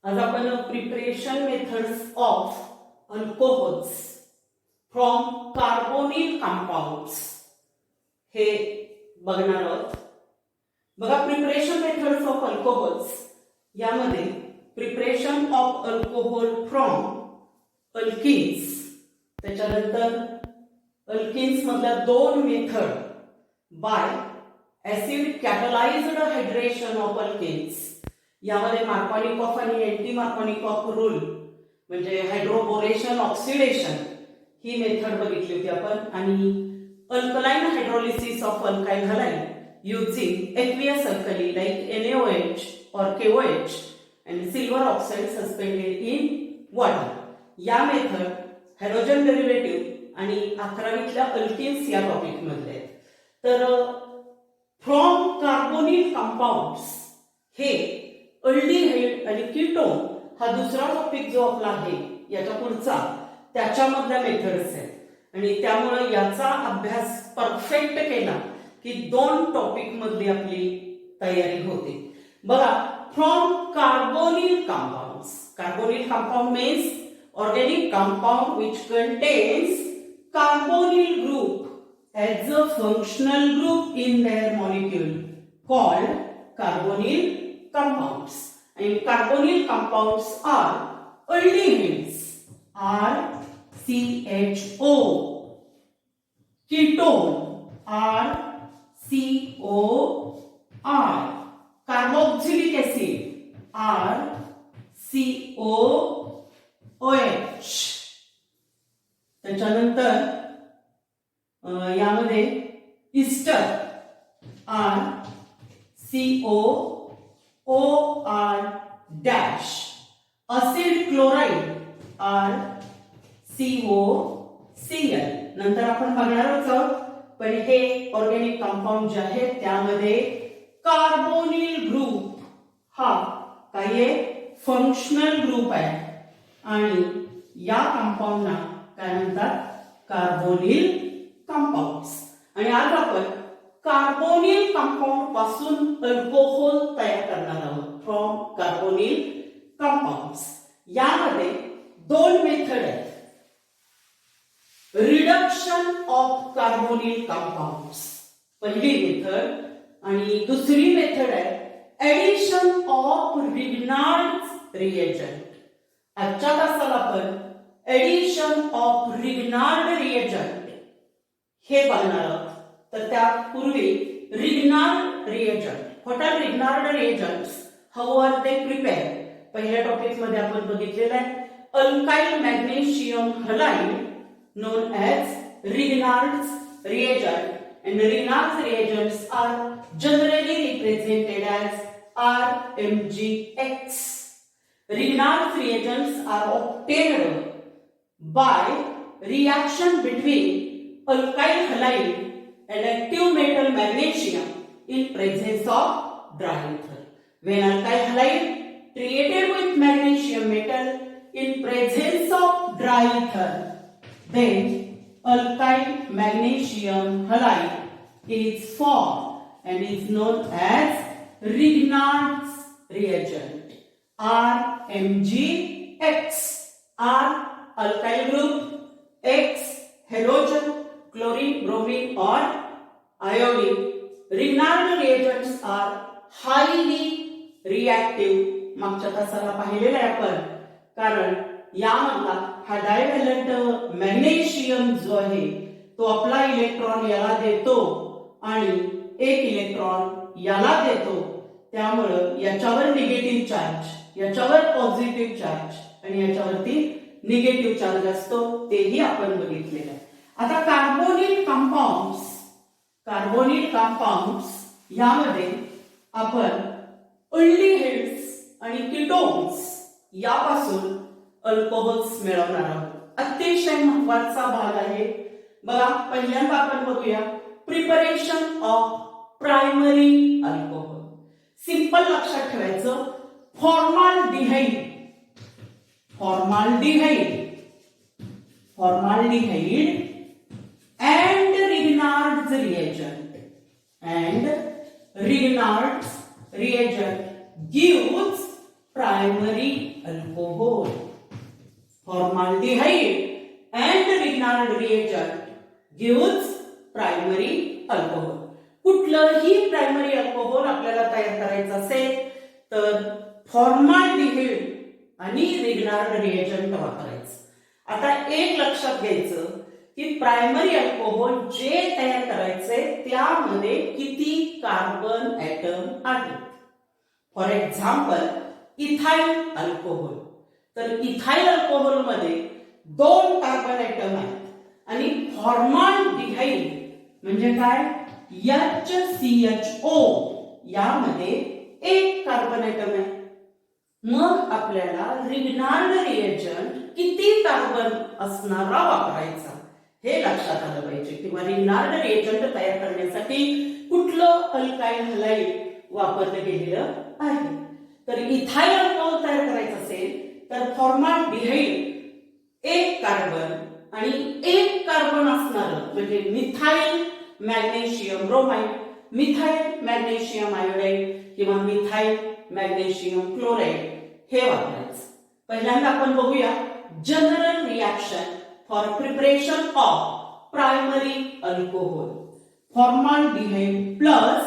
आज आपण preparation methods of alcohols from carbonyl compounds हे बघणार आहोत. बघा, प्रिपरेशन मेथड्स ऑफ अल्कोहोल्स यामध्ये preparation of alcohol from alkenes, त्याच्यानंतर अल्किन्स मधल्या दोन method by acid catalysed hydration of alkenes, यामध्ये मार्कोनिकॉफ आणि अँटी मार्कोनिकॉफ रूल म्हणजे हायड्रोबोरेशन ऑक्सिडेशन ही मेथड बघितली होती आपण. आणि alkaline hydrolysis of alkyl halide using aqueous alkali like NaOH or KOH and silver oxide suspended in water. या method halogen derivative आणि 11वीतल्या अल्किन्स या टॉपिक मध्ये आहेत. तर फ्रॉम कार्बोनिल कंपाउंड्स हे अल्डिहाइड आणि कीटोन हा दुसरा टॉपिक जो आपला आहे याच्या पुढचा त्याच्यामधल्या मेथड्स आहेत. आणि त्यामुळे याचा अभ्यास परफेक्ट केला की दोन टॉपिक मधली आपली तयारी होते. बघा, from carbonyl compounds. Carbonyl compound means organic compound which contains carbonyl group as a functional group in their molecule called carbonyl compounds. And carbonyl compounds are aldehydes, RCHO, ketone, RCOI, carboxylic acid, RCOOH. त्याच्यानंतर यामध्ये ester RCOOR dash, acid chloride RCOCl. नंतर आपण बघणार आहोत पण हे organic compound जे आहेत त्यामध्ये कार्बोनिल ग्रुप हा काय आहे, फंक्शनल ग्रुप आहे. आणि या कंपाउंडना काय म्हणतात, कार्बोनिल कंपाउंड्स. आणि आज आपण कार्बोनिल कंपाउंड पासून अल्कोहोल तयार करणार आहोत फ्रॉम कार्बोनिल कंपाउंड्स. यामध्ये दोन मेथड आहेत. रिडक्शन ऑफ कार्बोनिल कंपाउंड्स पहिली मेथड, आणि दुसरी मेथड आहे ऍडिशन ऑफ रिग्नार्ड्स रिएजंट. आजच्या तासाला आपण ऍडिशन ऑफ रिग्नार्ड रिएजंट हे बघणार आहोत. तर त्यापूर्वी Grignard reagent, what are Grignard reagents, how are they prepare, पहिल्या टॉपिक मध्ये आपण बघितलेलं आहे. Alkyl magnesium halide known as Grignard's reagent, and Grignard's reagents are generally represented as RMGX. Grignard's reagents are obtained by reaction between alkyl halide and active metal magnesium in presence of dry ether. When alkyl halide treated with magnesium metal in presence of dry ether, then alkyl magnesium halide is formed and is known as Grignard's reagent, RMGX. R alkyl group, X halogen, chlorine, bromine or iodine. Grignard reagents are highly reactive. मागच्या तासाला पाहिलेलं आहे आपण, कारण यामधला हा डायव्हॅलंट magnesium जो आहे तो आपला इलेक्ट्रॉन याला देतो आणि एक इलेक्ट्रॉन याला देतो. त्यामुळे याच्यावर निगेटिव्ह चार्ज, याच्यावर पॉझिटिव्ह चार्ज आणि याच्यावरती निगेटिव्ह चार्ज असतो, तेही आपण बघितलेलं आहे. आता कार्बोनिल कंपाउंड्स यामध्ये आपण अल्डिहाइड्स आणि कीटोन्स यापासून अल्कोहोल्स मिळवणार आहोत. अतिशय महत्वाचा भाग आहे. बघा, पहिल्यांदा आपण बघूया preparation of primary alcohol. Simple लक्षात ठेवायचं, formaldehyde and Grignard's reagent gives primary alcohol. Formaldehyde and Grignard reagent gives primary alcohol. कुठलंही प्रायमरी अल्कोहोल आपल्याला तयार करायचं असेल तर फॉर्माल्डिहाइड आणि रिग्नार्ड रिएजंट वापरायचं. आता एक लक्षात घ्यायचं की प्रायमरी अल्कोहोल जे तयार करायचे त्यामध्ये किती कार्बन ॲटम आहेत. For example ethyl alcohol. तर इथाइल अल्कोहोल मध्ये 2 कार्बन ॲटम आहेत आणि फॉर्माल्डिहाइड म्हणजे काय HCHO यामध्ये 1 कार्बन ॲटम आहे. मग आपल्याला रिग्नार्ड रिएजंट किती कार्बन असणारा वापरायचा हे लक्षात आलं पाहिजे किंवा रिग्नार्ड रिएजंट तयार करण्यासाठी कुठलं अल्काइल हलाइड वापरलं गेलेलं आहे. तर इथाइल अल्कोहोल तयार करायचं असेल तर फॉर्माल्डिहाइड 1 कार्बन आणि 1 कार्बन असणारं म्हणजे methyl magnesium bromide, methyl magnesium iodide किंवा मिथाइल मॅग्नेशियम क्लोराइड हे वापरायचं. पहिल्यांदा आपण बघूया general reaction for preparation of primary alcohol. Formaldehyde plus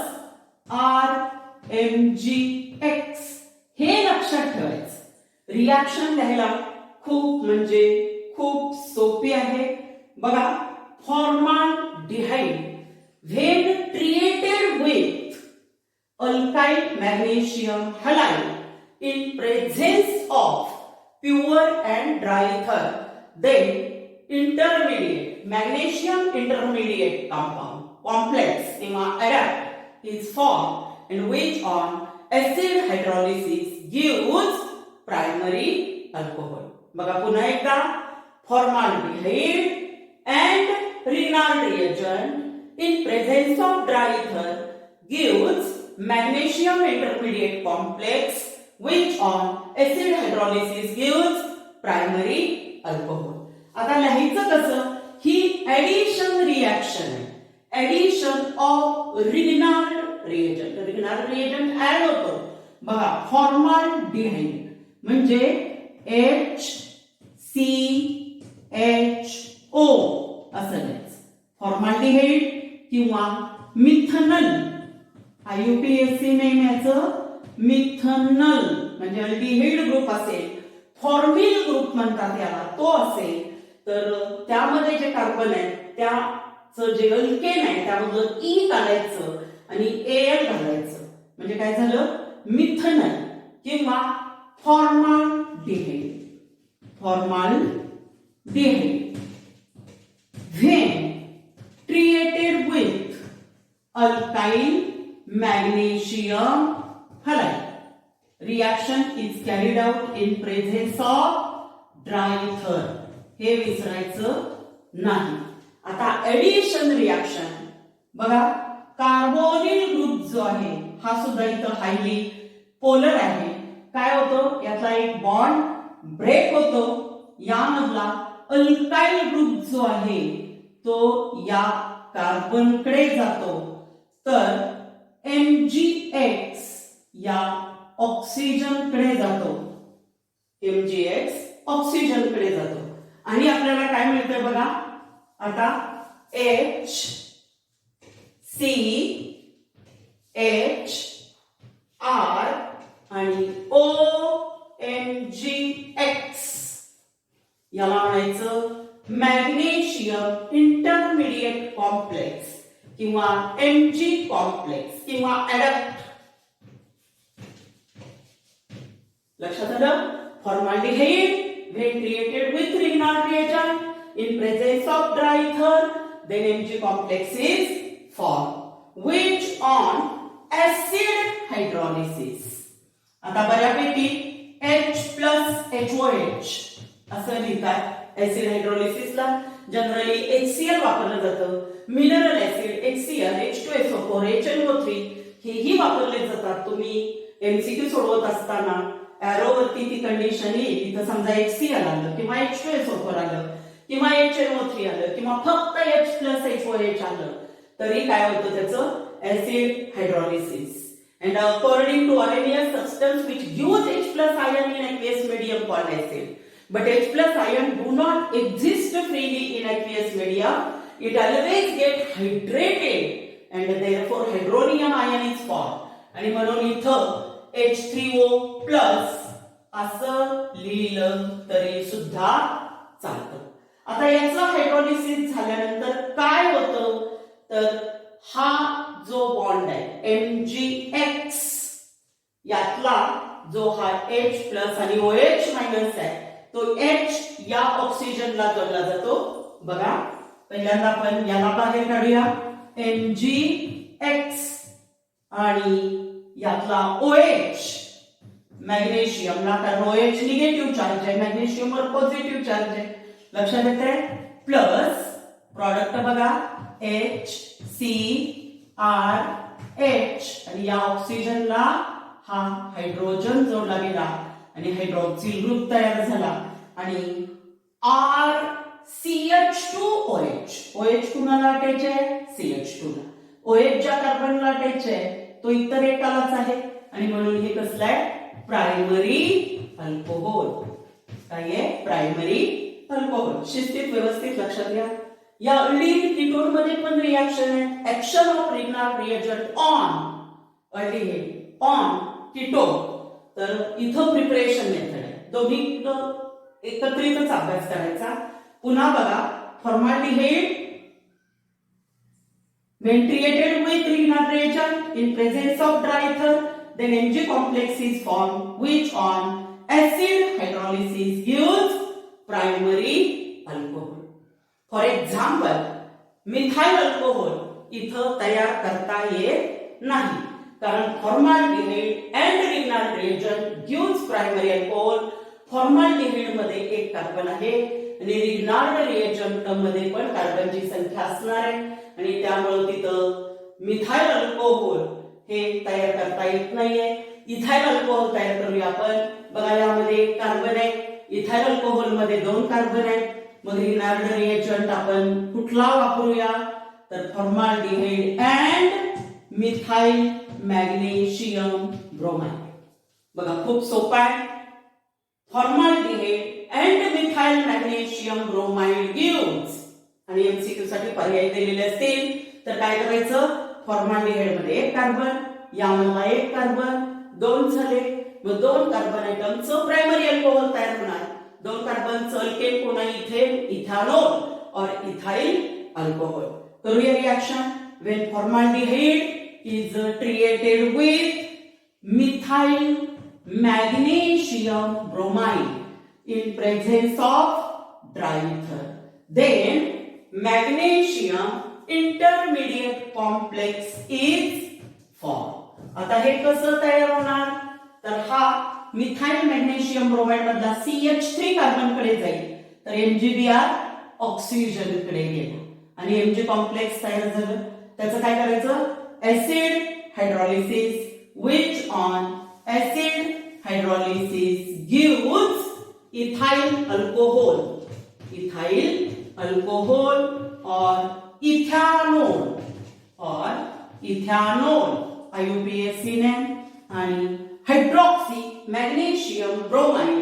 RMgX हे लक्षात ठेवायचं. रिएक्शन लिहायला खूप म्हणजे खूप सोपी आहे. बघा formaldehyde when treated with alkyl magnesium halide in presence of pure and dry ether, then intermediate magnesium intermediate compound complex किंवा adapt is formed in which on acid hydrolysis gives primary alcohol. बघा पुन्हा एकदा formaldehyde and Grignard reagent in presence of dry ether gives magnesium intermediate complex which on acid hydrolysis gives primary alcohol. आता लिहायचं कसं? ही addition reaction आहे. Addition of Grignard reagent. Grignard reagent add होतो. बघा फॉर्माल्डिहाइड म्हणजे HCHO असं लिहायचं. फॉर्माल्डिहाइड किंवा मिथनल IUPAC नेहमीचं मिथनल म्हणजे अल्डिहाइड ग्रुप असेल, फॉर्मिल ग्रुप म्हणतात याला, तो असेल तर त्यामध्ये जे कार्बन आहे त्याचं जे अल्केन आहे त्यामधलं ई काढायचं आणि Al घालायचं म्हणजे काय झालं मिथनल किंवा formaldehyde. Formaldehyde when treated with alkyl magnesium halide, reaction is carried out in presence of dry ether. हे विसरायचं नाही. आता एडिशन रिएक्शन बघा कार्बोनिल ग्रुप जो आहे हा सुद्धा इथं हायली पोलर आहे. काय होतं यातला एक बॉन्ड ब्रेक होतो. यामधला अल्काइल ग्रुप जो आहे तो या कार्बन कडे जातो तर MgX या ऑक्सिजन कडे जातो. MgX ऑक्सिजन कडे जातो आणि आपल्याला काय मिळतंय बघा आता HCHR आणि OMgX याला म्हणायचं मॅग्नेशियम इंटरमिडिएट कॉम्प्लेक्स किंवा Mg कॉम्प्लेक्स किंवा ॲडॅप्ट. लक्षात आलं? Formaldehyde when treated with Grignard reagent in presence of dry ether then Mg complex is formed which on acid hydrolysis. आता बऱ्यापैकी H+HOH असं लिहितात. ऍसिड हायड्रोलिसिसला जनरली HCl वापरलं जातं. Mineral acid HCl H2SO4 HNO3 हेही वापरले जातात. तुम्ही MCQ सोडवत असताना एरोवरती ती कंडिशन येईल. इथं समजा HCl आलं किंवा H2SO4 आलं किंवा HNO3 आलं किंवा फक्त H+HOH आलं तरी काय होतं त्याचं acid hydrolysis. And according to Arrhenius, substance which gives H plus ion in aqueous medium called acid. But H plus ion do not exist freely in aqueous media. It always get hydrated and therefore hydronium ion is formed. आणि म्हणून इथं H3O plus असं लिहिलं तरी सुद्धा चालतं. आता याचं हायड्रोलिसिस झाल्यानंतर काय होतं तर हा जो बॉन्ड आहे MgX यातला जो हा H प्लस आणि OH मायनस आहे तो H या ऑक्सिजनला जोडला जातो. बघा पहिल्यांदा आपण याला बाहेर काढूया MgX आणि यातला OH मॅग्नेशियमला कारण OH निगेटिव्ह चार्ज आहे मॅग्नेशियमवर पॉझिटिव्ह चार्ज आहे लक्षात येते प्लस प्रॉडक्ट बघा HCrH आणि या ऑक्सिजनला हा हायड्रोजन जोडला गेला आणि हायड्रॉक्सिल ग्रुप तयार झाला आणि RCH2OH OH कुणाला अटॅच आहे CH2 ला OH ज्या कार्बनला अटॅच आहे तो इतर एकालाच आहे आणि म्हणून हे कसलं आहे प्रायमरी अल्कोहोल. काय आहे प्रायमरी अल्कोहोल. शिस्तीत व्यवस्थित लक्षात घ्या. या अल्डिहाइड कीटोन मध्ये पण रिएक्शन आहे action of Grignard reagent on aldehyde on ketone. तर इथं प्रिपरेशन मेथड आहे दोन्ही एकत्रितच अभ्यास करायचा. पुन्हा बघा formaldehyde when treated with Grignard reagent in presence of dry ether then Mg complex is formed which on acid hydrolysis gives primary alcohol. For example methyl alcohol इथं तयार करता येत नाही कारण formaldehyde and Grignard reagent gives primary alcohol. Formaldehyde मध्ये एक carbon आहे आणि रिग्नार्ड रिएजंट मध्ये पण कार्बनची संख्या असणार आहे आणि त्यामुळे तिथं मिथाइल अल्कोहोल हे तयार करता येत नाहीये. इथाइल अल्कोहोल तयार करूया आपण. बघा यामध्ये एक कार्बन आहे इथाइल अल्कोहोल मध्ये दोन कार्बन आहेत. मग रिग्नार्ड रिएजंट आपण कुठला वापरूया तर formaldehyde and methyl magnesium bromide. बघा खूप सोपं आहे. Formaldehyde and methyl magnesium bromide gives आणि एमसीक्यू साठी पर्याय दिलेले असतील तर काय करायचं फॉर्माल्डिहाइड मध्ये एक कार्बन यामधला एक कार्बन दोन झाले मग दोन कार्बन आयटमचं प्रायमरी अल्कोहोल तयार होणार. दोन कार्बनचं अल्केन कोणा इथेन इथेनॉल और इथाइल अल्कोहोल. करूया reaction. When formaldehyde is treated with methyl magnesium bromide in presence of dry ether then magnesium intermediate complex is formed. आता हे कसं तयार होणार तर हा मिथाइल मॅग्नेशियम ब्रोमाइड मधला CH3 कार्बन कडे जाईल तर MgBr ऑक्सिजन कडे गेला आणि Mg कॉम्प्लेक्स तयार झालं. त्याचं काय करायचं acid hydrolysis which on acid hydrolysis gives ethyl alcohol or ethanol IUPAC name आणि हायड्रॉक्सी मॅग्नेशियम ब्रोमाइड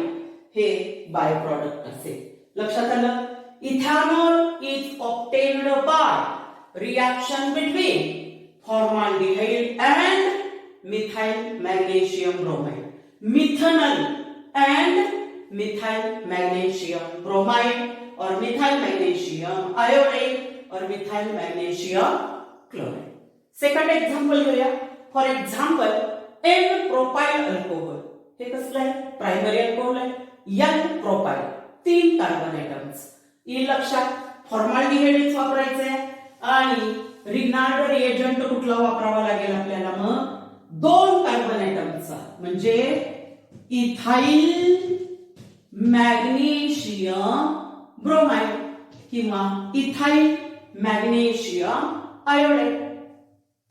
हे बाय प्रोडक्ट असेल. लक्षात आलं. Ethanol is obtained by reaction between formaldehyde and methyl magnesium bromide. Methanol and methyl magnesium bromide or methyl magnesium iodide or methyl magnesium chloride. Second example घेऊया. For example N propyl alcohol हे कसलं आहे primary alcohol आहे. N propyl तीन carbon items. E लक्षात formaldehyde वापरायचं आहे आणि रिग्नार्ड रिएजंट कुठला वापरावा लागेल आपल्याला मग दोन कार्बन आयटमचा म्हणजे इथाइल मॅग्नेशियम ब्रोमाइड किंवा इथाइल मॅग्नेशियम आयोडाइड.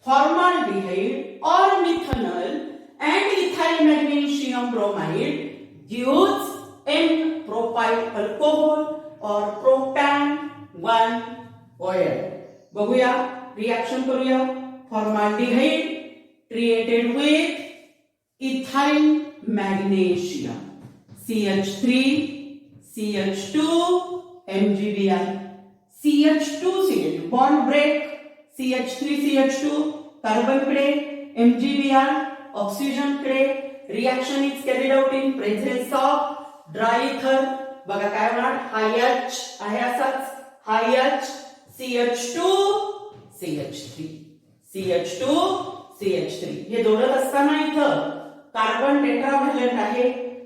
फॉर्माल्डिहाइड और methanol and ethyl magnesium bromide gives N-propyl alcohol or propan-1 oil. बघूया रिएक्शन करूया. Formaldehyde treated with ethyl magnesium. CH3, CH2, MgBr. CH2, bond break, CH3, CH2, carbon कडे, MgBr, oxygen कडे. Reaction is carried out in presence of dry ether. बघा काय होणार, हा H आहे असाच, हा H, CH2, CH3, CH2, CH3. हे जोडत असताना इथं कार्बन टेट्राव्हॅलंट आहे,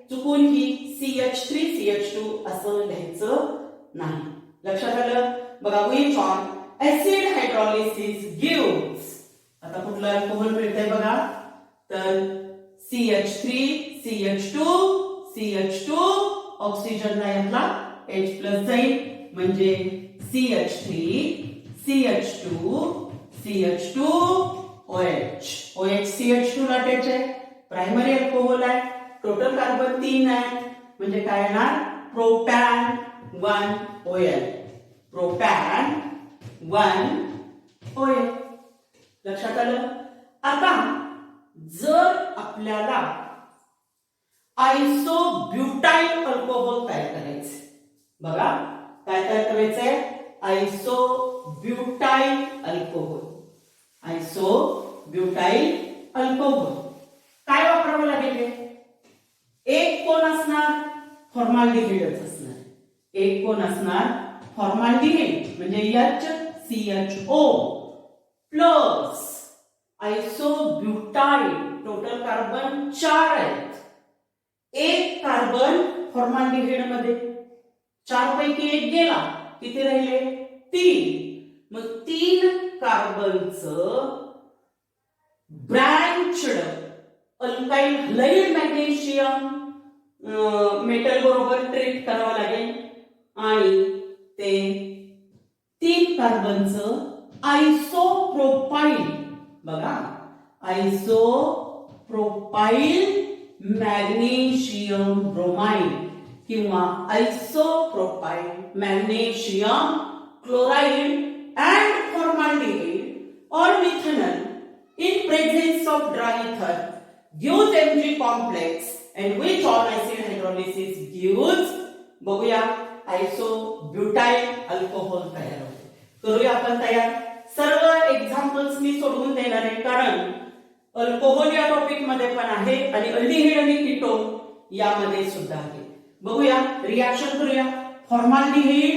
चुकून ही CH3, CH2 असं लिहायचं नाही. लक्षात आलं? बघा, which on acid hydrolysis gives. आता कुठलं अल्कोहोल मिळतंय बघा, तर CH3, CH2, CH2, ऑक्सिजनला यातला H प्लस जाईल, म्हणजे CH3, CH2, CH2, OH. OH CH2 ला अटॅच आहे, प्रायमरी अल्कोहोल आहे, टोटल कार्बन 3 आहे, म्हणजे काय येणार, प्रोपॅन 1 OL. Propane 1 OL. लक्षात आलं? आता जर आपल्याला आयसोब्युटाइल अल्कोहोल तयार करायचे, बघा काय तयार करायचंय, आयसोब्युटाइल अल्कोहोल. आयसोब्युटाइल अल्कोहोल काय वापरावं लागेल? एक कोण असणार, फॉर्माल्डिहाइडच असणार. एक कोण असणार, फॉर्माल्डिहाइड, म्हणजे HCHO प्लस आयसोब्युटाइल. टोटल कार्बन 4 आहेत, एक कार्बन फॉर्माल्डिहाइड मध्ये, 4 पैकी एक गेला, किती राहिले, 3. मग 3 कार्बनचं ब्रँच्ड अल्काइल हलाइड मॅग्नेशियम मेटल बरोबर ट्रीट करावं लागेल, आणि ते 3 कार्बनचं आयसोप्रोपाइल, बघा आयसोप्रोपाइल मॅग्नेशियम ब्रोमाइड किंवा आयसोप्रोपाइल मॅग्नेशियम क्लोराइड अँड फॉर्माल्डिहाइड और methanol in presence of dry ether gives Mg complex, and which on acid hydrolysis gives, बघूया, आयसोब्युटाइल अल्कोहोल तयार होते. करूया आपण तयार. सर्व एक्झाम्पल्स मी सोडवून देणार आहे, कारण अल्कोहोल या टॉपिक मध्ये पण आहे आणि अल्डिहाइड आणि कीटोन यामध्ये सुद्धा आहे. बघूया, रिएक्शन करूया. फॉर्माल्डिहाइड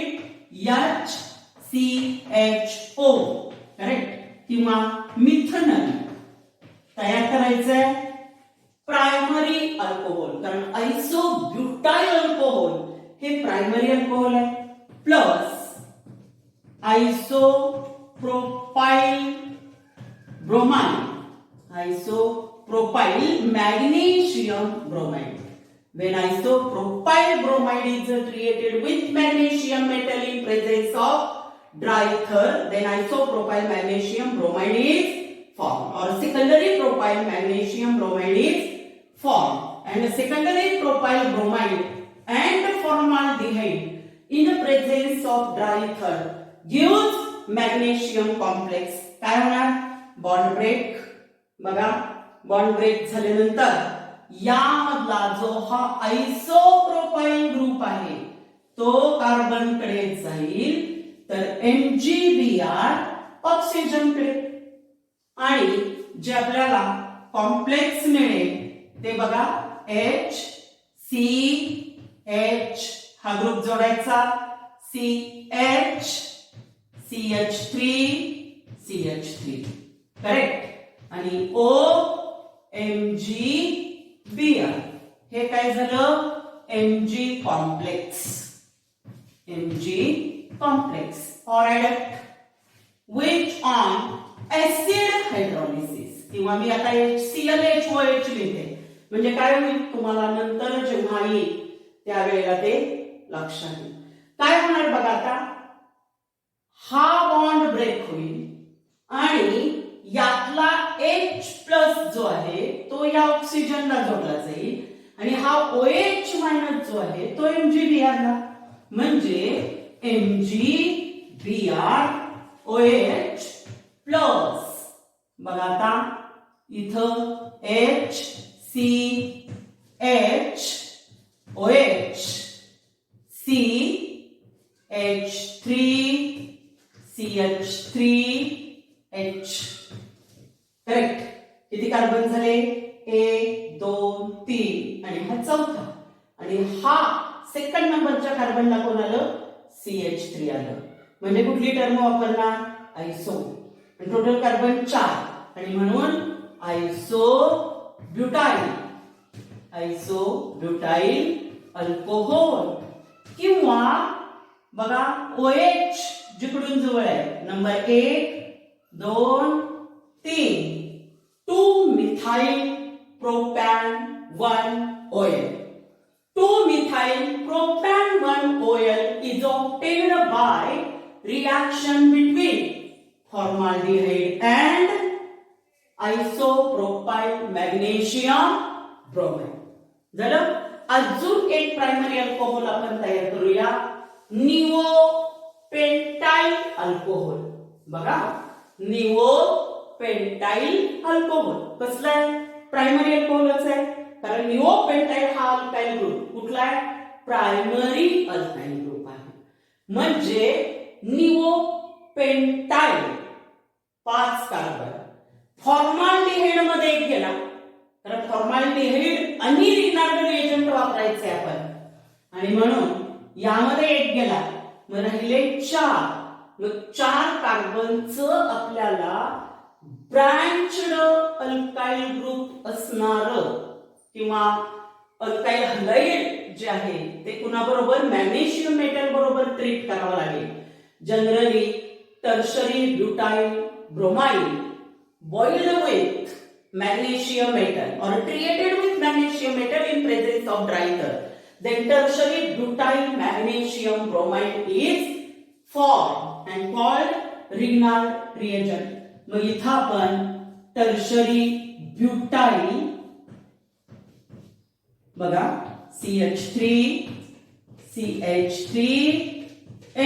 HCHO, करेक्ट, किंवा मिथेनॉल तयार करायचंय, प्रायमरी अल्कोहोल, कारण आयसोब्युटाइल अल्कोहोल हे प्रायमरी अल्कोहोल आहे, plus isopropyl bromide, isopropyl magnesium bromide. When isopropyl bromide is treated with magnesium metal in presence of dry ether, then isopropyl magnesium bromide is formed, or secondary propyl magnesium bromide is formed. And secondary propyl bromide and formaldehyde in the presence of dry ether gives magnesium complex. काय होणार, bond break. बघा, bond break झाल्यानंतर यामधला जो हा आयसोप्रोपाइल group आहे तो carbon कडे जाईल, तर MgBr ऑक्सिजन कडे, आणि जे आपल्याला कॉम्प्लेक्स मिळेल ते बघा HCH, हा ग्रुप जोडायचा, CH, CH3, CH3, करेक्ट, आणि OMgBr. हे काय झालं, Mg complex. Mg complex or adduct which on acid hydrolysis, किंवा मी आता HClHOH लिहिते, म्हणजे काय होईल तुम्हाला नंतर जेव्हा येईल त्यावेळेला ते लक्षात येईल. काय होणार बघा, आता हा बॉन्ड ब्रेक होईल आणि यातला H प्लस जो आहे तो या ऑक्सिजनला जोडला जाईल, आणि हा OH मायनस जो आहे तो MgBr ला, म्हणजे MgBr OH प्लस. बघा आता इथं HCHOH CH3CH3H. करेक्ट. किती कार्बन झाले? 1 2 3 आणि हा चौथा. आणि हा सेकंड नंबरच्या कार्बनला कोण आलं? CH3 आलं. म्हणजे कुठली टर्म वापरणार? आयसो. टोटल कार्बन 4 आणि म्हणून आयसोब्युटाइल अल्कोहोल. किंवा बघा OH जिकडून जवळ आहे, number 1 2 3 2-methyl propan 1 oil. 2-methyl propan 1 oil is obtained by reaction between formaldehyde and isopropyl magnesium bromide. झालं. अजून एक प्रायमरी अल्कोहोल आपण तयार करूया, निओपेंटाइल अल्कोहोल. बघा, निओपेंटाइल अल्कोहोल कसलं आहे? प्रायमरी अल्कोहोलच आहे, कारण निओपेंटाइल हा अल्काइल ग्रुप कुठला आहे? प्रायमरी अल्काइल ग्रुप आहे. म्हणजे निओपेंटाइल 5 कार्बन, फॉर्माल्डिहाइड मध्ये एक गेला, कारण फॉर्माल्डिहाइड आणि रिग्नार्ड रिएजंट वापरायचे आपण, आणि म्हणून यामध्ये एक गेला, मग राहिले 4. मग 4 कार्बनचं आपल्याला ब्रँच्ड अल्काइल ग्रुप असणार किंवा अल्काइल हलाइड जे आहे ते कुणाबरोबर? मॅग्नेशियम मेटल बरोबर ट्रीट करावं लागेल. Generally tertiary butyl bromide boiled with magnesium metal or treated with magnesium metal in presence of dry earth, then tertiary butyl magnesium bromide is formed and called Grignard reagent. मग इथं आपण tertiary butyl बघा CH3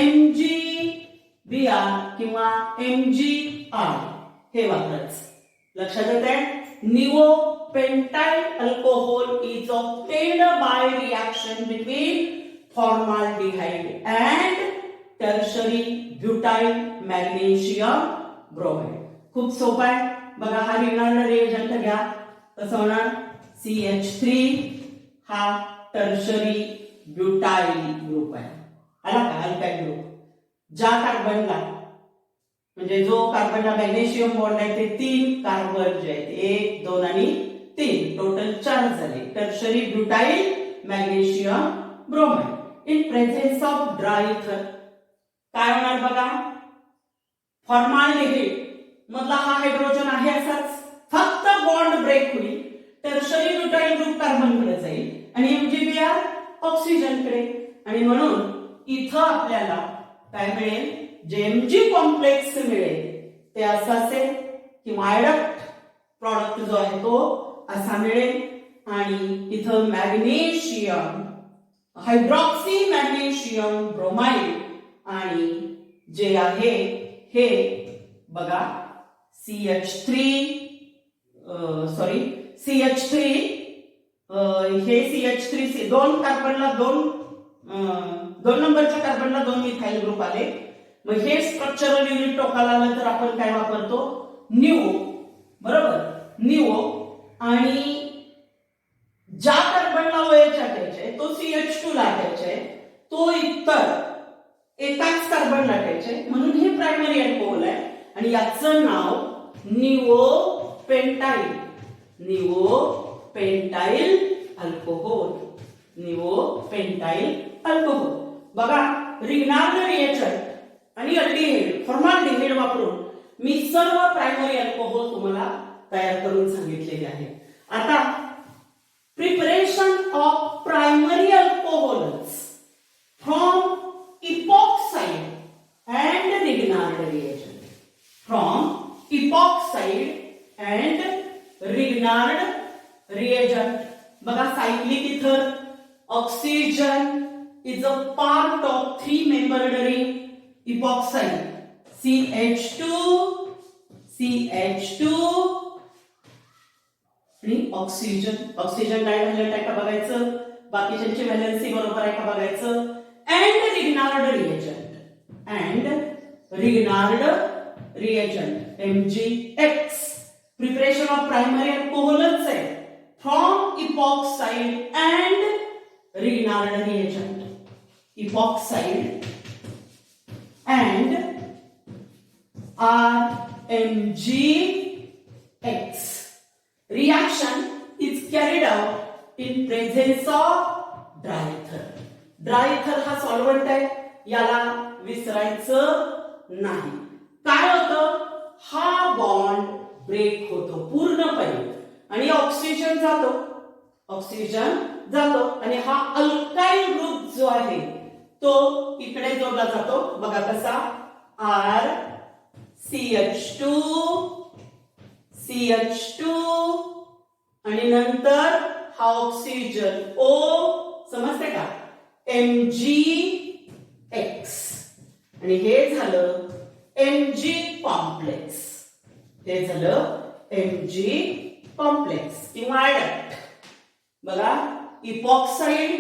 MgBr किंवा MgR हे वापरायचं. लक्षात येते? Neopentyl alcohol is obtained by reaction between formaldehyde and tertiary butyl magnesium bromide. खूप सोपं आहे. बघा, हा रिग्नार्ड रिएजंट घ्या, कसं होणार? CH3 हा टर्शरी ब्युटाइल ग्रुप आहे. आला का? Alkyl group. ज्या कार्बनला, म्हणजे जो कार्बनला मॅग्नेशियम बॉन्ड आहे ते 3 कार्बन जे आहेत, 1 2 आणि 3, टोटल 4 झाले. Tertiary butyl magnesium bromide in presence of dry इथर काय होणार? बघा, फॉर्माल्डिहाइड मधला हा हायड्रोजन आहे असाच, फक्त बॉन्ड ब्रेक होईल, टर्शरी ब्युटाइल ग्रुप कार्बनकडे जाईल आणि MgBr ऑक्सिजनकडे, आणि म्हणून इथं आपल्याला काय मिळेल? जे Mg कॉम्प्लेक्स मिळेल ते असं असेल, किंवा ऍडक्ट प्रॉडक्ट जो आहे तो असा मिळेल, आणि इथं मॅग्नेशियम हायड्रॉक्सी मॅग्नेशियम ब्रोमाइड आणि जे आहे हे बघा CH3 हे CH3 दोन कार्बनला दोन नंबरच्या कार्बनला 2 मिथाइल ग्रुप आले. मग हे स्ट्रक्चरल युनिट टोकाला आलं तर आपण काय वापरतो? निओ. बरोबर, निओ. आणि ज्या कार्बनला OH अटॅच आहे तो CH2 ला अटॅच आहे, तो इतर एकाच कार्बनला अटॅच आहे, म्हणून हे प्रायमरी अल्कोहोल आहे आणि याचं नाव निओपेंटाइल अल्कोहोल. निओपेंटाइल अल्कोहोल. बघा, रिग्नार्ड रिएजंट आणि अल्डिहाइड, फॉर्माल्डिहाइड वापरून मी सर्व प्रायमरी अल्कोहोल तुम्हाला तयार करून सांगितलेले आहे. आता preparation of primary alcohols from epoxide and Grignard reagent. From epoxide and Grignard reagent. बघा, cyclic ether, oxygen is a part of 3-membered ring. Epoxide CH2 आणि ऑक्सिजन काय व्हॅलंट आहे का बघायचं, बाकीच्यांची व्हॅलन्सी बरोबर आहे का बघायचं. And Grignard reagent MgX preparation of primary अल्कोहोलच आहे from epoxide and Grignard reagent. Epoxide and RMgX reaction is carried out in presence of dry ether. Dry इथर हा सॉल्व्हंट आहे, याला विसरायचं नाही. काय होतं, हा बॉन्ड ब्रेक होतो पूर्णपणे आणि ऑक्सिजन जातो आणि हा अल्काइल ग्रुप जो आहे तो इकडे जोडला जातो. बघा कसा, CH2 आणि नंतर हा ऑक्सिजन O, समजते का, MgX आणि हे झालं Mg कॉम्प्लेक्स. किंवा ऍडक्ट. बघा, epoxide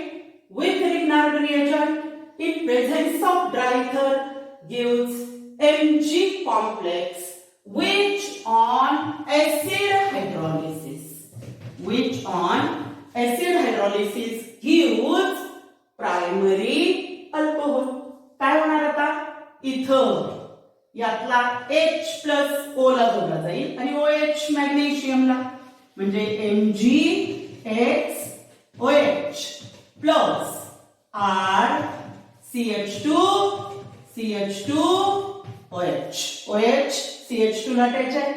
with Grignard reagent in presence of dry ether gives Mg complex which on acid hydrolysis gives primary alcohol. काय होणार आता, इथं यातला H प्लस O ला जोडला जाईल आणि OH मॅग्नेशियमला, म्हणजे MgXOH प्लस OH CH2 ला अटॅच आहे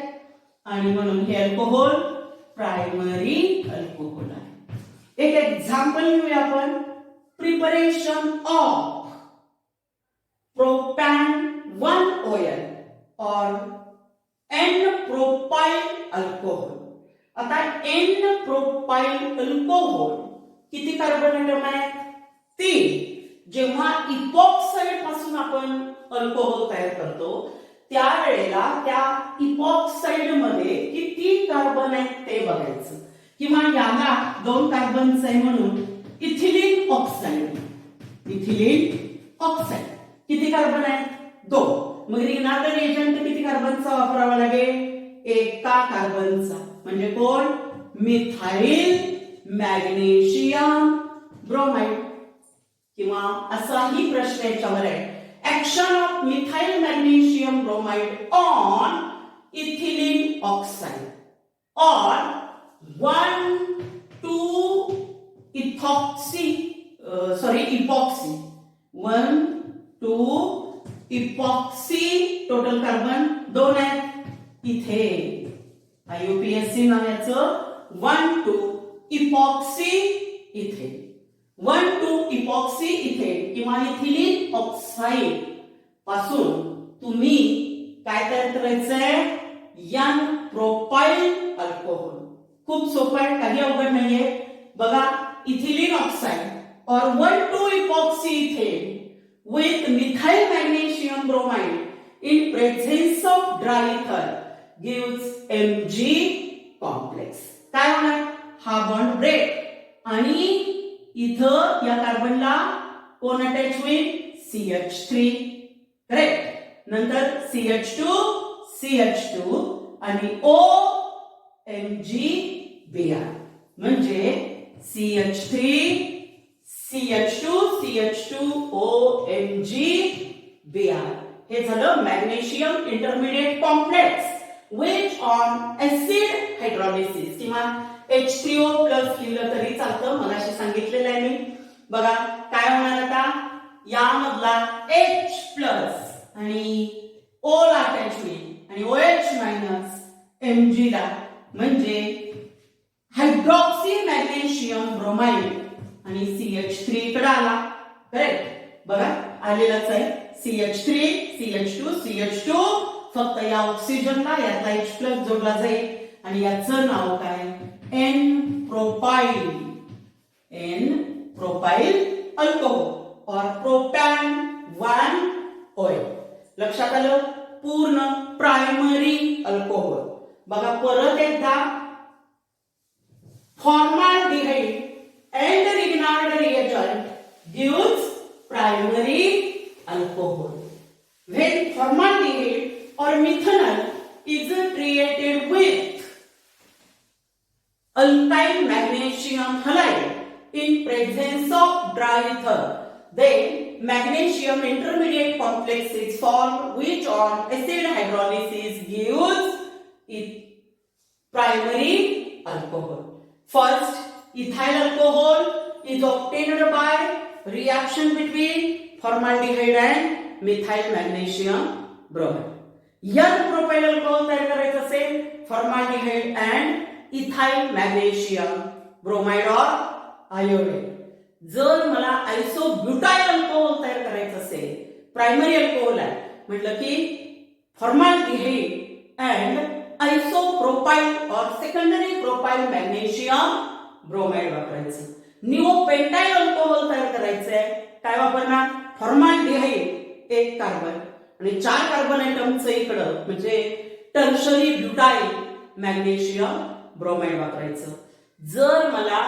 आणि म्हणून हे अल्कोहोल प्रायमरी अल्कोहोल आहे. एक एक्झाम्पल घेऊया आपण. प्रिपरेशन ऑफ प्रोपॅन 1OL और N-प्रोपाइल अल्कोहोल. आता N-प्रोपाइल अल्कोहोल किती कार्बन ऍटम आहेत, 3. जेव्हा इपॉक्साइड पासून आपण अल्कोहोल तयार करतो त्यावेळेला त्या इपॉक्साइड मध्ये किती कार्बन आहेत ते बघायचं. किंवा याला 2 कार्बन्स आहे म्हणून इथिलीन ऑक्साइड किती कार्बन आहेत, 2. मग रिग्नार्ड रिएजंट किती कार्बनचा वापरावा लागेल, 1 कार्बनचा. म्हणजे कोण, मिथाइल मॅग्नेशियम ब्रोमाइड. किंवा असाही प्रश्न याच्यावर आहे, action of methyl magnesium bromide on ethylene oxide और 1,2-इपॉक्सी 1,2-इपॉक्सी टोटल कार्बन 2 आहेत. इथे IUPAC नावाचं 1,2-इपॉक्सी इथेन. 1,2-इपॉक्सी इथेन किंवा इथिलीन ऑक्साइड पासून तुम्ही काय तयार करायचंय, N-प्रोपाइल अल्कोहोल. खूप सोपं आहे, काही अवघड नाहीये. बघा, इथिलीन ऑक्साइड और 1,2-इपॉक्सी ethane with methyl magnesium bromide in presence of dry ether gives Mg complex. काय होणार, हा बॉन्ड ब्रेक आणि इथं या कार्बनला कोण अटॅच होईल, CH3. करेक्ट. नंतर CH2 आणि OMgBr म्हणजे CH2OMgBr. हे झालं magnesium intermediate complex which on acid hydrolysis किंवा H3O प्लस लिहिलं तरी चालतं, मगाशी सांगितलेलं आहे मी. बघा काय होणार आता, यामधला H प्लस आणि O ला अटॅच होईल आणि OH मायनस Mg ला, म्हणजे हायड्रॉक्सी मॅग्नेशियम ब्रोमाइड आणि CH3 कडे आला. करेक्ट. बघा आलेलाच आहे CH3 CH2 फक्त या ऑक्सिजनला यातला H प्लस जोडला जाईल आणि याचं नाव काय, N-प्रोपाइल अल्कोहोल और प्रोपॅन 1OL. लक्षात आलं, पूर्ण प्रायमरी अल्कोहोल. बघा परत एकदा formaldehyde and Grignard reagent gives primary alcohol. When formaldehyde or methanol is treated with alkyl magnesium halide in presence of dry ether, then magnesium intermediate complex is formed, which on acid hydrolysis gives it primary alcohol. First, ethyl alcohol is obtained by reaction between formaldehyde and methyl magnesium bromide. N propyl alcohol तयार करायचं असेल formaldehyde and ethyl magnesium bromide or iodide. जर मला आयसोब्युटाइल alcohol तयार करायचं असेल, primary alcohol आहे म्हटलं की formaldehyde and isopropyl or secondary propyl magnesium bromide वापरायचं. निओपेंटाइल अल्कोहोल तयार करायचंय, काय वापरणार? formaldehyde एक कार्बन आणि 4 कार्बन आयटमचं इकडं म्हणजे टर्शरी ब्युटाइल मॅग्नेशियम ब्रोमाइड वापरायचं. जर मला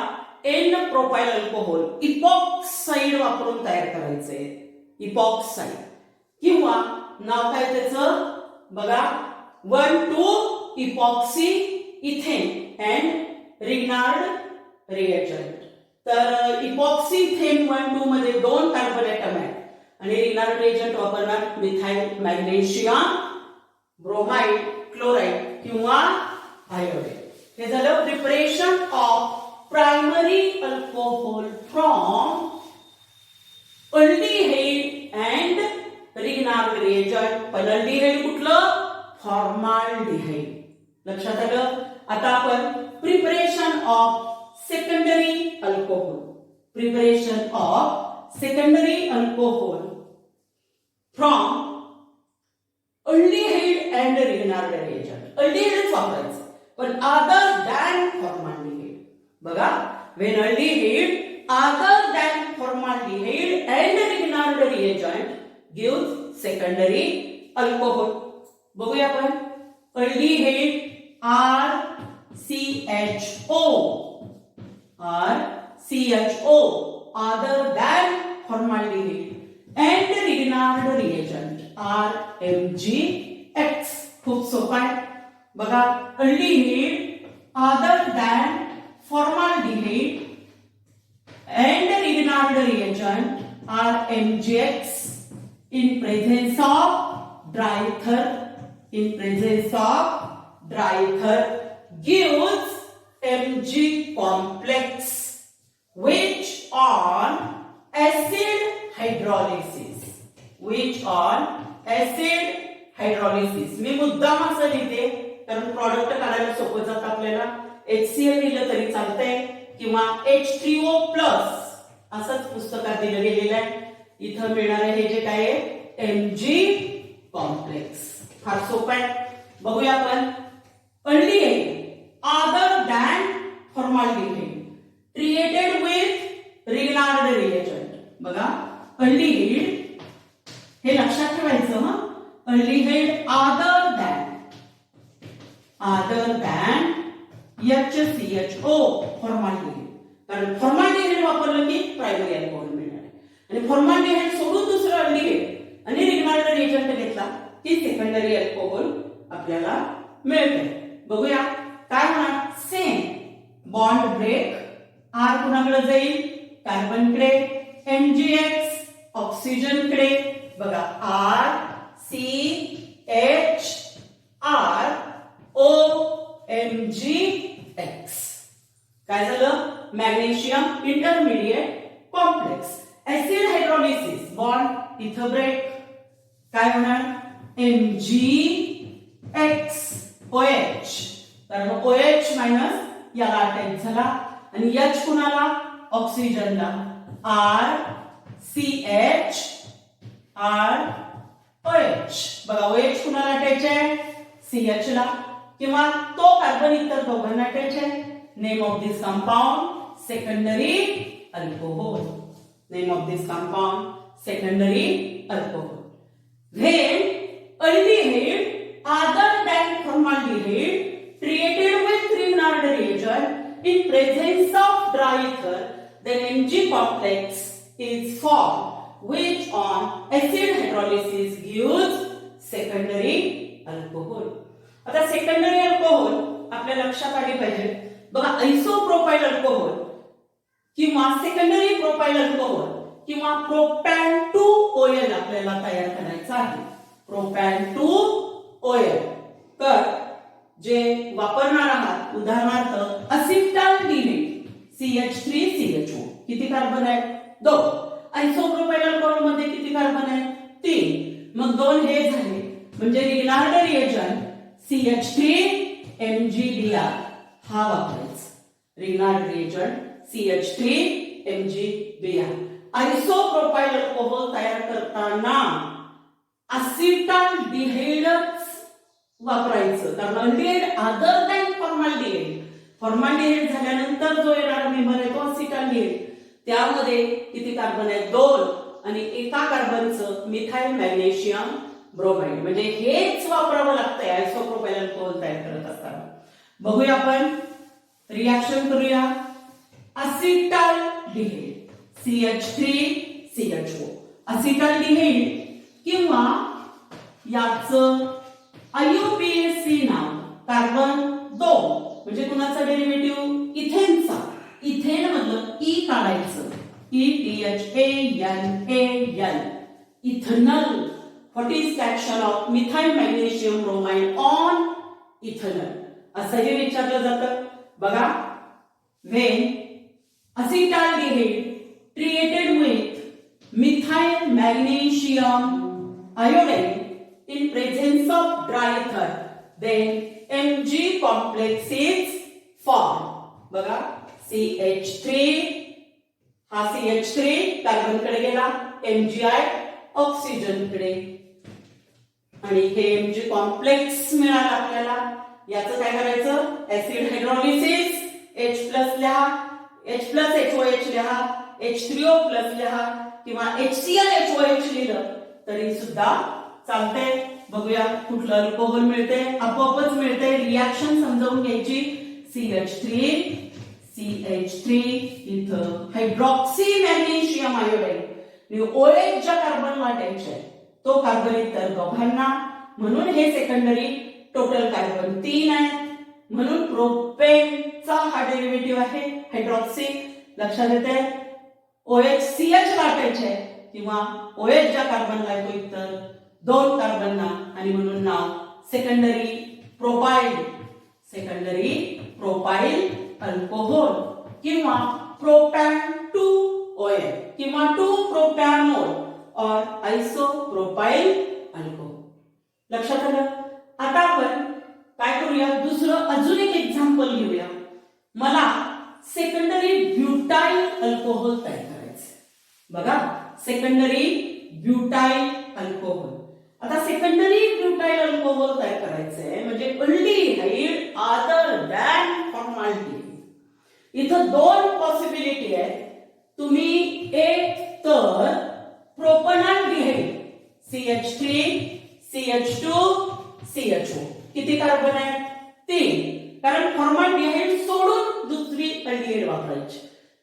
एन प्रोपाइल अल्कोहोल इपॉक्साइड वापरून तयार करायचंय, इपॉक्साइड किंवा नाव काय त्याचं बघा 1,2 epoxy ethane and Grignard reagent. तर इपॉक्सी इथेन 1,2 मध्ये 2 कार्बन ॲटम आहेत आणि रिग्नार्ड रिएजंट वापरणार मिथाइल मॅग्नेशियम ब्रोमाइड क्लोराइड किंवा आयोडाइड. हे झालं preparation of primary alcohol from aldehyde and Grignard reagent. पण अल्डिहाइड कुठलं? फॉर्माल्डिहाइड. लक्षात आलं? आता आपण preparation of secondary alcohol, preparation of secondary alcohol from aldehyde and Grignard reagent. aldehyde वापरायचं पण other than formaldehyde. बघा, when aldehyde other than formaldehyde and Grignard reagent gives secondary alcohol. बघूया आपण aldehyde RCHO other than formaldehyde and Grignard reagent RMgX. खूप सोपं आहे बघा. aldehyde other than formaldehyde and Grignard reagent RMgX in presence of dry ether, in presence of dry ether gives Mg complex, which on acid hydrolysis, which on acid hydrolysis. मी मुद्दाम असं लिहिते कारण product काढायला सोपं जातं आपल्याला. HCl लिहिलं तरी चालतंय किंवा H3O प्लस असंच पुस्तकात दिलं गेलेलं आहे. इथं मिळणारे हे जे काय आहे Mg कॉम्प्लेक्स. फार सोपं आहे. बघूया आपण. aldehyde other than formaldehyde treated with Grignard reagent. बघा, aldehyde हे लक्षात ठेवायचं हा. aldehyde other than HCHO formaldehyde. कारण formaldehyde वापरलं की प्रायमरी अल्कोहोल मिळणार आहे आणि formaldehyde सोडून दुसरं aldehyde आणि Grignard reagent घेतला की सेकंडरी अल्कोहोल आपल्याला मिळते. बघूया काय होणार. Same bond break. R कुणाकडे जाईल? कार्बन कडे. MgX ऑक्सिजन कडे. बघा R C H R O MgX. काय झालं? Magnesium intermediate complex. Acid hydrolysis bond इथं ब्रेक. काय होणार? MgX OH. तर OH मायनस याला अटॅच झाला आणि H कुणाला? ऑक्सिजनला. R CH R OH. बघा OH कुणाला अटॅच आहे? CH ला किंवा तो कार्बन इतर दोघांना अटॅच आहे. Name of this compound secondary alcohol. Name of this compound secondary alcohol. When aldehyde other than formaldehyde treated with Grignard reagent in presence presence of dry ether, then Mg complex is formed, which on acid hydrolysis gives secondary alcohol. आता secondary alcohol आपल्या लक्षात आली पाहिजे. बघा, आयसोप्रोपाइल alcohol किंवा secondary propyl alcohol किंवा propane 2OL आपल्याला तयार करायचं आहे. Propane 2OL. तर जे वापरणार आहात, उदाहरणार्थ असिटाल्डिहाइड CH3CHO. किती कार्बन आहेत? 2. आयसोप्रोपाइल अल्कोहोल मध्ये किती कार्बन आहेत? 3. मग 2 हे झाले म्हणजे रिग्नार्ड रिएजंट CH3MgBr हा वापरायचा. Grignard reagent CH3MgBr. आयसोप्रोपाइल अल्कोहोल तयार करताना असिटाल्डिहाइडच वापरायचं, कारण aldehyde other than formaldehyde. Formaldehyde झाल्यानंतर जो येणारा मेंबर आहे तो असिटाल्डिहाइड. त्यामध्ये किती कार्बन आहेत? 2. आणि एका कार्बनचं मिथाइल मॅग्नेशियम ब्रोमाइड. म्हणजे हेच वापरावं लागतंय आयसोप्रोपाइल अल्कोहोल तयार करत असताना. बघूया आपण, रिएक्शन करूया. असिटाल्डिहाइड CH3CHO. असिटाल्डिहाइड किंवा याचं IUPAC नाव कार्बन 2 म्हणजे कुणाचा डेरिव्हेटिव्ह? इथेनचा. इथेन मधलं ई काढायचं, ETHANAL. Ethanol. What is the action of methyl magnesium bromide on ethanol असंही विचारलं जातं. बघा, when acetaldehyde treated with methyl magnesium iodide in presence of dry ether, then Mg complex is formed. बघा, CH3 हा CH3 carbon कडे गेला, MgI oxygen कडे, आणि हे Mg कॉम्प्लेक्स मिळाला आपल्याला. याचं काय करायचं? Acid hydrolysis. H प्लस लिहा, H+HOH लिहा, H3O प्लस लिहा किंवा HClHOH लिहिलं तरी सुद्धा चालतंय. बघूया कुठलं अल्कोहोल मिळते. आपोआपच मिळते. रिएक्शन समजावून घ्यायची. CH3 इथं हायड्रॉक्सी मॅग्नेशियम आयोडाइड. OH ज्या कार्बनला अटॅच आहे तो कार्बन इतर दोघांना, म्हणून हे सेकंडरी. टोटल कार्बन 3 आहेत, म्हणून प्रोपेनचा हा डेरिव्हेटिव्ह आहे हायड्रॉक्सी. लक्षात येते. OH CH ला अटॅच आहे किंवा OH ज्या कार्बनला आहे तो इतर 2 कार्बनना, आणि म्हणून नाव सेकंडरी प्रोपाइल अल्कोहोल किंवा प्रोपॅन 2OL किंवा 2-प्रोपॅनोल और आयसोप्रोपाइल अल्कोहोल. लक्षात आलं. आता आपण काय करूया, दुसरं अजून एक एक्झाम्पल घेऊया. मला सेकंडरी ब्युटाइल अल्कोहोल तयार करायचं. बघा, सेकंडरी ब्युटाइल अल्कोहोल. आता सेकंडरी ब्युटाइल अल्कोहोल तयार करायचंय म्हणजे अल्डिहाइड अदर दॅन फॉर्माल्डिहाइड. इथं 2 पॉसिबिलिटी आहेत. तुम्ही एक तर प्रोपॅनॉल्डिहाइड CH3 CH2 CHO. किती कार्बन आहेत? 3. कारण फॉर्माल्डिहाइड सोडून दुसरी अल्डिहाइड वापरायची.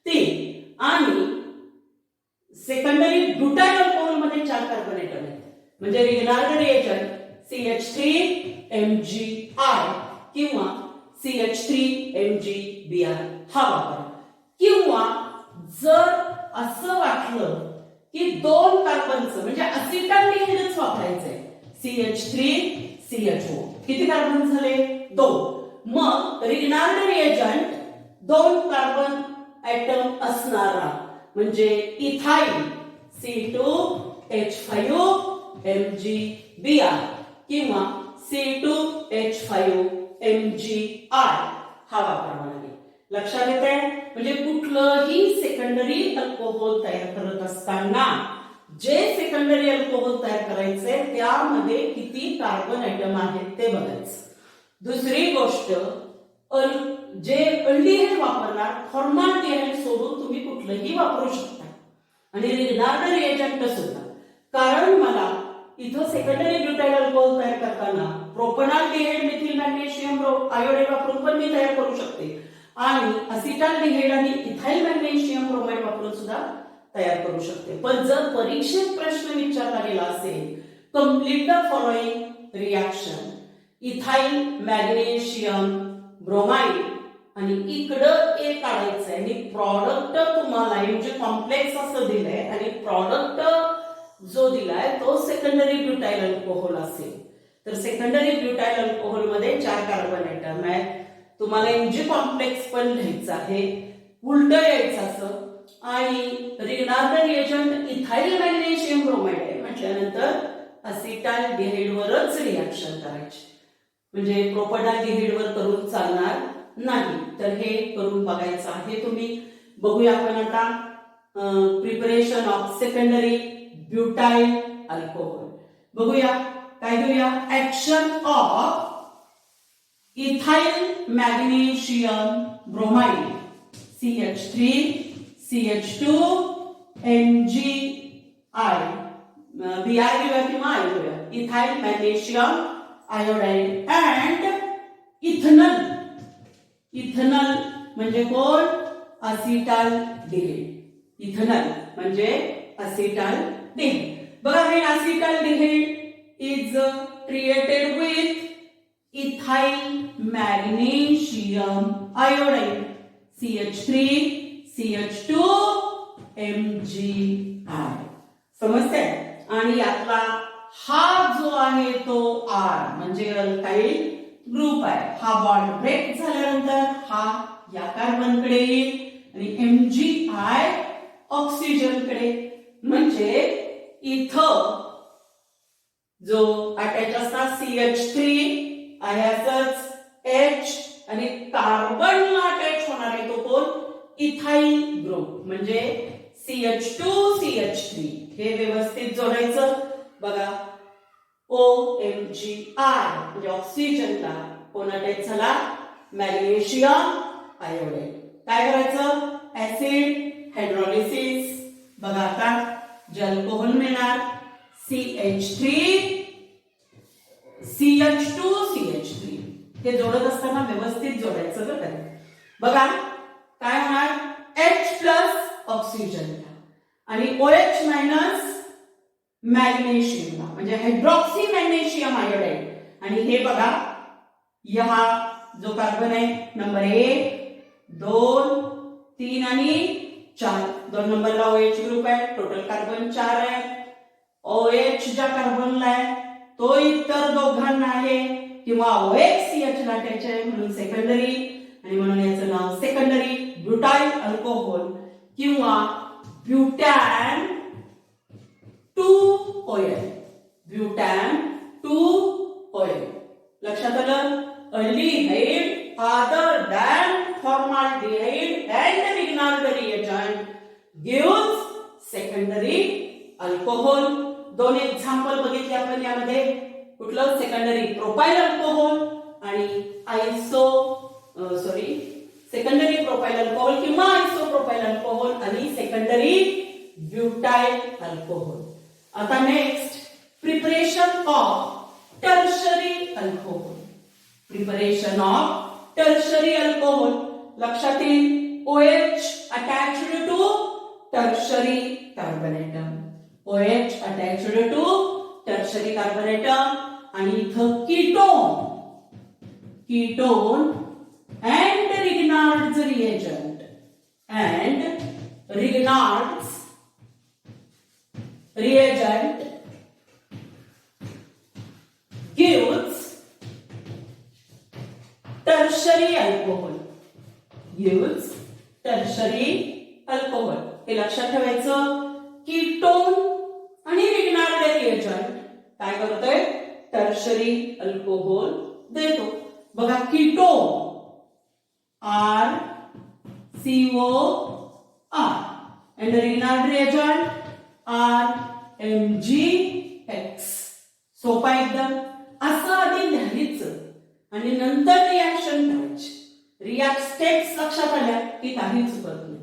3. आणि सेकंडरी ब्युटाइल अल्कोहोल मध्ये 4 कार्बन एटम आहेत. म्हणजे रिग्नार्ड रिएजंट CH3MgI किंवा CH3MgBr हा वापरा. किंवा जर असं वाटलं की 2 कार्बनचं म्हणजे असिटाल्डिहाइडच वापरायचंय, CH3CHO. किती कार्बन झाले? 2. मग रिग्नार्ड रिएजंट 2 कार्बन एटम असणारा म्हणजे इथाइल C2H5MgBr किंवा C2H5MgI हा वापरावा लागेल. लक्षात येते. म्हणजे कुठलंही सेकंडरी अल्कोहोल तयार करत असताना जे सेकंडरी अल्कोहोल तयार करायचे त्यामध्ये किती कार्बन आयटम आहेत ते बघायचं. दुसरी गोष्ट, जे अल्डिहाइड वापरणार फॉर्माल्डिहाइड सोडून तुम्ही कुठलंही वापरू शकता. आणि रिग्नार्ड रिएजंट सुद्धा. कारण मला इथं सेकंडरी ब्युटाइल अल्कोहोल तयार करताना प्रोपॅनॉल्डिहाइड मिथिल मॅग्नेशियम आयोडाइड वापरून पण मी तयार करू शकते. आणि असिटाल्डिहाइड आणि इथाइल मॅग्नेशियम ब्रोमाइड वापरून सुद्धा तयार करू शकते. पण जर परीक्षेत प्रश्न विचारला गेला असेल, complete the following reaction, ethyl magnesium bromide आणि इकडं ए काढायचं आहे आणि प्रॉडक्ट तुम्हाला म्हणजे कॉम्प्लेक्स असं दिलंय आणि प्रॉडक्ट जो दिलाय तो सेकंडरी ब्युटाइल अल्कोहोल असेल. तर सेकंडरी ब्युटाइल अल्कोहोल मध्ये 4 कार्बन ऍटम आहेत. तुम्हाला एमजी कॉम्प्लेक्स पण लिहायचं आहे, उलट यायचं असं. आणि Grignard reagent ethyl magnesium bromide आहे म्हटल्यानंतर असिटाल्डिहाइड वरच रिॲक्शन करायची, म्हणजे प्रोपॅनॉल्डिहाइड वर करून चालणार नाही. तर हे करून बघायचं आहे तुम्ही. बघूया आपण आता preparation of secondary butyl alcohol. बघूया काय घेऊया. Action of ethyl magnesium bromide CH3 CH2 MgI Br घेऊया किंवा I घेऊया. Ethyl magnesium iodide and ethanal. Ethanal म्हणजे कोण? असिटाल्डिहाइड. इथनल म्हणजे असिटाल्डिहाइड. बघा हे असिटाल्डिहाइड is treated with ethyl magnesium iodide CH3 CH2 MgI. समजते? आणि यातला हा जो आहे तो R म्हणजे अल्काइल ग्रुप आहे. हा बॉन्ड ब्रेक झाल्यानंतर हा या कार्बनकडे येईल आणि MgI ऑक्सिजनकडे. म्हणजे इथं जो अटॅच असतात CH3 आहे असंच H आणि कार्बनला अटॅच होणार आहे तो कोण? इथाइल ग्रुप म्हणजे CH2 CH3. हे व्यवस्थित जोडायचं. बघा OMgI म्हणजे ऑक्सिजनला कोण अटॅच झाला? Magnesium iodide. काय करायचं? Acid hydrolysis. बघा आता जे अल्कोहोल मिळणार CH3 CH2 CH3. हे जोडत असताना व्यवस्थित जोडायचं बरं. बघा काय होणार? H प्लस ऑक्सिजनला आणि OH मायनस मॅग्नेशियमला म्हणजे हायड्रॉक्सी मॅग्नेशियम आयोडाइड. आणि हे बघा हा जो कार्बन आहे नंबर 1 2 3 आणि 4. 2 नंबरला OH ग्रुप आहे. टोटल कार्बन 4 आहे. OH ज्या कार्बनला आहे तो इतर दोघांना आहे किंवा OH CH ला अटॅच आहे म्हणून सेकंडरी. आणि म्हणून याचं नाव सेकंडरी ब्युटाइल अल्कोहोल किंवा ब्युटॅन 2 ऑइल. ब्युटॅन 2 ऑइल. लक्षात आलं? Aldehyde other than formaldehyde and Grignard reagent gives secondary alcohol. 2 example बघितले आपण यामध्ये. कुठलं? सेकंडरी प्रोपाइल अल्कोहोल आणि सेकंडरी प्रोपाइल अल्कोहोल किंवा आयसोप्रोपाइल अल्कोहोल आणि सेकंडरी ब्युटाइल अल्कोहोल. आता next preparation of tertiary alcohol. Preparation of tertiary alcohol. लक्षात येईल OH attached to tertiary carbon atom. OH attached to tertiary carbon atom आणि इथं ketone and Grignard's reagent gives tertiary alcohol. हे लक्षात ठेवायचं. Ketone आणि Grignard reagent काय करतोय? टर्शरी अल्कोहोल देतो. बघा ketone RCOR and Grignard reagent RMgX. सोपा एकदम. असं आधी लिहायचं आणि नंतर रिॲक्शन करायची. स्टेप्स लक्षात आल्या की काही चुकत नाही.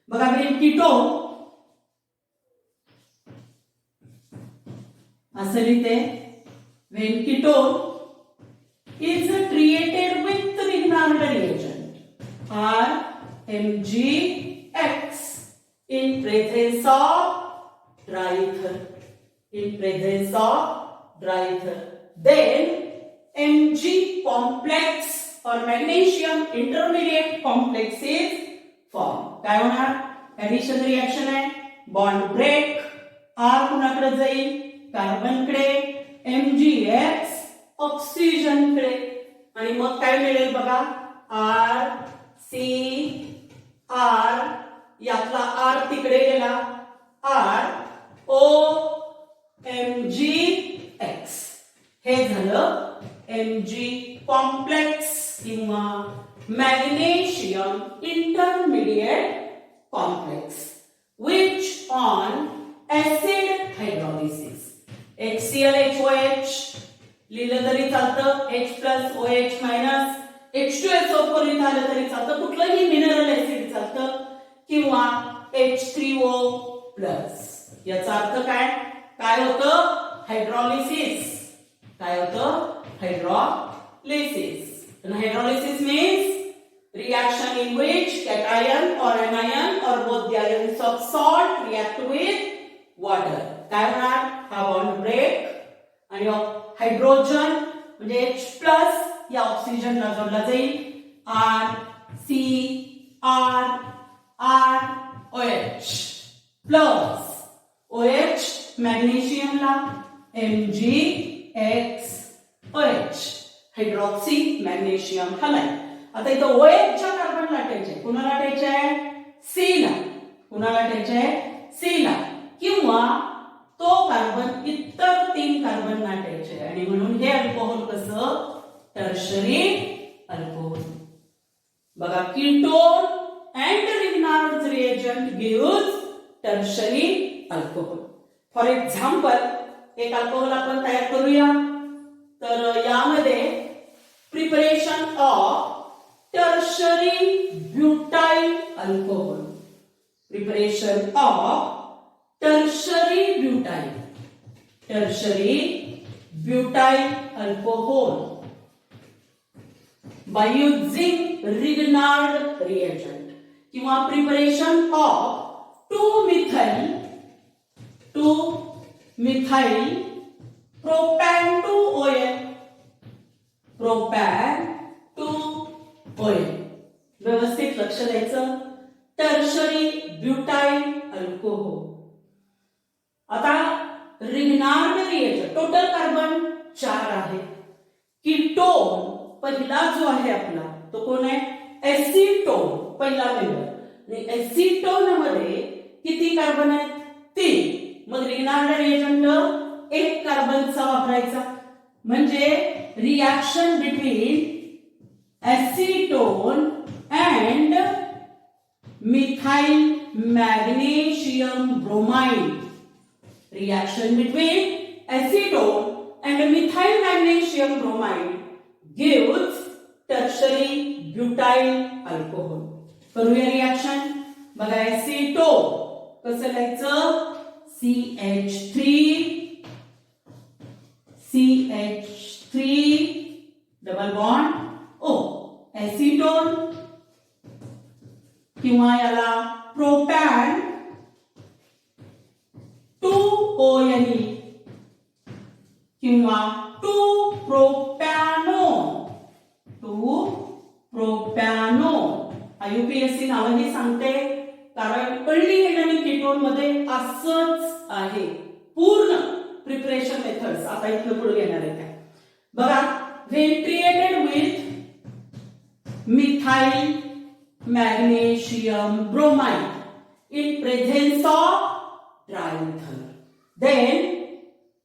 बघा कीटोन असं लिहिते. when ketone is treated with Grignard reagent R MgX in presence of triether. In presence of triether. Then Mg complex or magnesium intermediate complex is formed. काय होणार? ऍडिशन रिएक्शन आहे, बॉन्ड ब्रेक, R कुणाकडे जाईल? कार्बनकडे, MgX ऑक्सिजनकडे, आणि मग काय मिळेल बघा? R C R, यातला R तिकडे गेला, R O MgX. हे झालं Mg कॉम्प्लेक्स किंवा magnesium intermediate complex which on acid hydrolysis HClHOH लिहिलं तरी चालतं, H plus OH minus H2SO4 लिहिलं तरी चालतं, कुठलंही मिनरल ऍसिड चालतं, किंवा H3O प्लस. याचा अर्थ काय? काय होतं? हायड्रॉलिसिस. काय होतं? Hydrolysis. And hydrolysis means reaction in which cation or anion or both the ions of salt react with water. काय होणार? हा बॉन्ड ब्रेक आणि हायड्रोजन म्हणजे H प्लस या ऑक्सिजनला जोडला जाईल, R C R R OH plus OH मॅग्नेशियमला MgX OH hydroxy magnesium halide. आता इथं OH च्या कार्बन लाटायचे, कुणाला लाटायचे आहे? C ला. कुणाला लाटायचे आहे? C ला. किंवा तो कार्बन इतर 3 कार्बन लाटायचे, आणि म्हणून हे अल्कोहोल कसं? Tertiary alcohol. बघा, ketone and Grignard's reagent gives tertiary alcohol. For example, एक अल्कोहोल आपण तयार करूया. तर यामध्ये preparation of tertiary butyl alcohol. Preparation of tertiary butyl. Tertiary butyl alcohol by using Grignard reagent किंवा preparation of 2-methyl propan 2OL. Propan 2OL. व्यवस्थित लक्ष द्यायचं. Tertiary butyl alcohol. आता रिग्नार्ड रिएजंट, टोटल कार्बन 4 आहे. कीटोन पहिला जो आहे आपला तो कोण आहे? एसिटोन, पहिला मेंबर. आणि एसिटोन मध्ये किती कार्बन आहेत? 3. मग रिग्नार्ड रिएजंट 1 कार्बनचा वापरायचा, म्हणजे reaction between acetone and methyl magnesium bromide. Reaction between acetone and methyl magnesium bromide gives tertiary butyl alcohol. करूया रिएक्शन. बघा, एसिटो कसं लिहायचं? CH3 double bond O. Acetone किंवा याला प्रोपॅन 2ONE किंवा 2-प्रोपॅनो. IUPAC नावही सांगते, कारण पहिली आणि कीटोन मध्ये असंच आहे. पूर्ण प्रिपरेशन मेथड्स आता इथं पुढे घेणार आहे. काय बघा, when treated with methyl magnesium bromide in presence of triether, then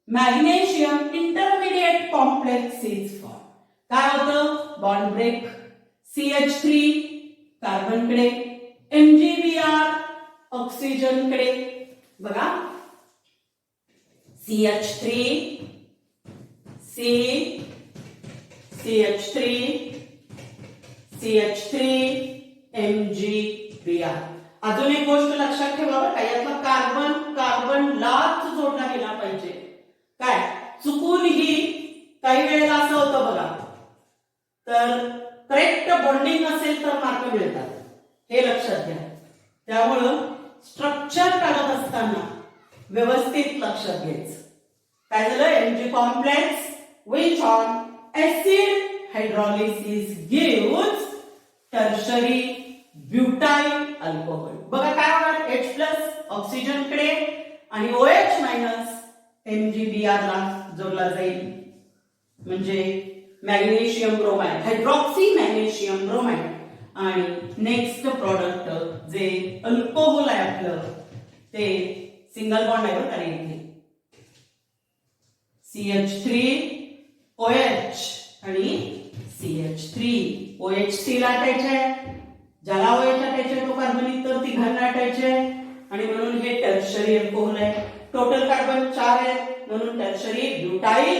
magnesium intermediate complex is formed. काय होतं? Bond break. CH3 कार्बन कडे, MgBr ऑक्सिजन कडे. बघा, CH3 MgBr. अजून एक गोष्ट लक्षात ठेवा बरं का, यातला कार्बन लाच जोडला गेला पाहिजे. काय चुकूनही काही वेळेला असं होतं बघा, तर करेक्ट बॉन्डिंग असेल तर मार्क मिळतात. हे लक्षात घ्या. त्यामुळं स्ट्रक्चर काढत असताना व्यवस्थित लक्षात घ्यायचं. काय झालं? Mg complex which on acid hydrolysis gives tertiary butyl alcohol. बघा काय होणार? H प्लस ऑक्सिजन कडे आणि OH मायनस MgBr ला जोडला जाईल, म्हणजे magnesium bromide, hydroxy magnesium bromide. आणि नेक्स्ट प्रॉडक्ट जे अल्कोहोल आहे आपलं, ते सिंगल बॉन्ड आहे बघा इथे CH3OH आणि CH3. OH ला अटायचे आहे, ज्याला OH अटायचे तो कार्बन इतर तिघांना अटायचे आहे आणि म्हणून हे टर्शरी अल्कोहोल आहे. टोटल कार्बन 4 आहे म्हणून टर्शरी ब्युटाइल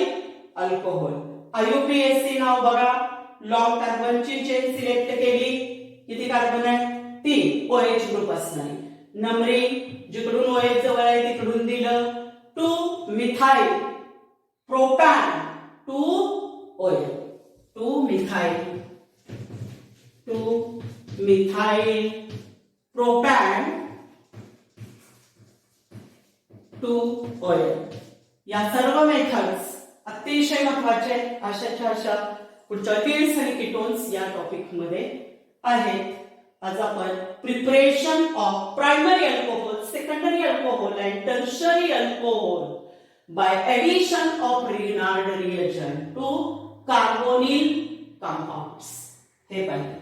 अल्कोहोल. IUPAC नाव बघा, लॉंग कार्बनची चेन सिलेक्ट केली, किती कार्बन आहे? 3. OH ग्रुप असणार. नंबरिंग जिकडून OH जवळ आहे तिकडून दिलं. 2 methyl propane 2 OH 2 methyl propane 2 OH. या सर्व मेथड्स अतिशय महत्वाचे आहेत. अशाच्या अशा पुढच्या कीट्स आणि कीटोन्स या टॉपिक मध्ये आहेत. आज आपण preparation of primary alcohol, secondary alcohol and tertiary alcohol by addition of Grignard reagent to carbonyl compounds हे पाहिजे.